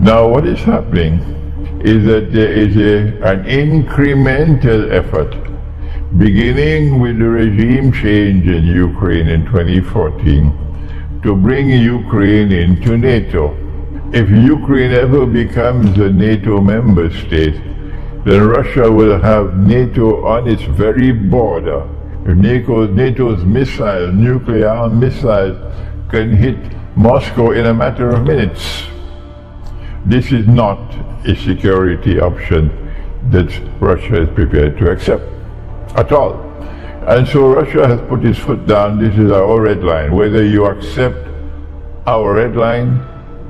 Now what is happening is that there is an incremental effort, beginning with the regime change in Ukraine in 2014, to bring Ukraine into NATO. If Ukraine ever becomes a NATO member state, then Russia will have NATO on its very border. If NATO's missiles, nuclear missiles, can hit Moscow in a matter of minutes. This is not a security option that Russia is prepared to accept at all. And so Russia has put its foot down. This is our red line. Whether you accept our red line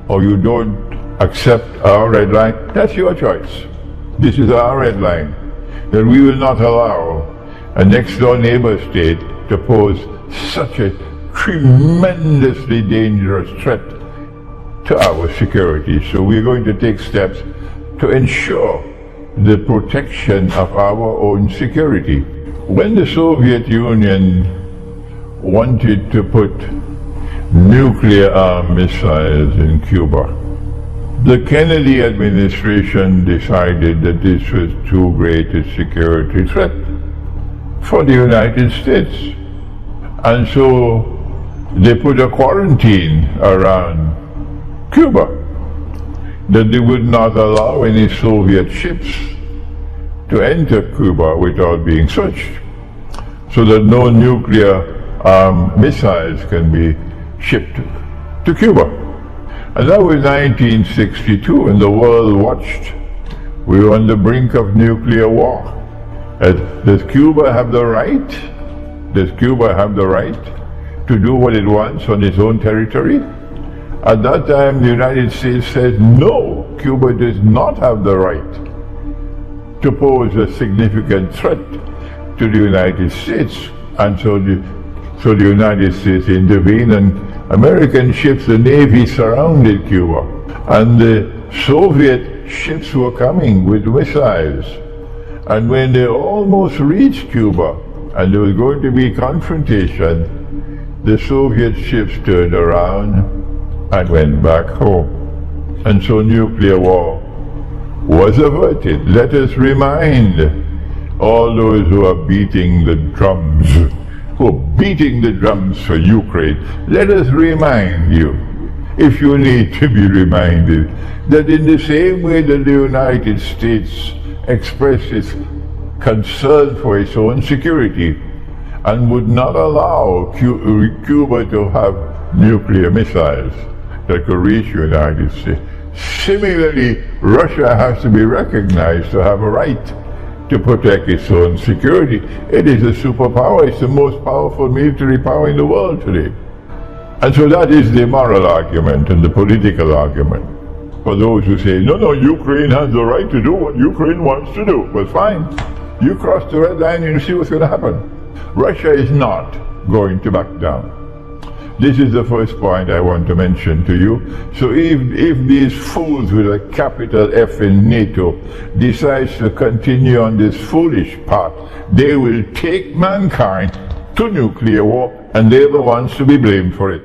or you don't accept our red line, that's your choice. This is our red line, that we will not allow a next-door neighbor state to pose such a tremendously dangerous threat to our security. So we're going to take steps to ensure the protection of our own security. When the Soviet Union wanted to put nuclear-armed missiles in Cuba, the Kennedy administration decided that this was too great a security threat for the United States. And so they put a quarantine around Cuba, that they would not allow any Soviet ships to enter Cuba without being searched, so that no nuclear missiles can be shipped to Cuba. And that was 1962, and the world watched. We were on the brink of nuclear war. Does Cuba have the right? Does Cuba have the right to do what it wants on its own territory? At that time, the United States said, no, Cuba does not have the right to pose a significant threat to the United States. And so the United States intervened, and American ships, the Navy, surrounded Cuba. And the Soviet ships were coming with missiles. And when they almost reached Cuba, and there was going to be confrontation, the Soviet ships turned around and went back home. And so nuclear war was averted. Let us remind all those who are beating the drums, for Ukraine, let us remind you, if you need to be reminded, that in the same way that the United States expressed its concern for its own security and would not allow Cuba to have nuclear missiles that could reach the United States, similarly, Russia has to be recognized to have a right to protect its own security. It is a superpower. It's the most powerful military power in the world today. And so that is the moral argument and the political argument for those who say, no, Ukraine has the right to do what Ukraine wants to do. Well, fine. You cross the red line and you see what's going to happen. Russia is not going to back down. This is the first point I want to mention to you. So if these fools with a capital F in NATO decides to continue on this foolish path, they will take mankind to nuclear war, and they're the ones to be blamed for it.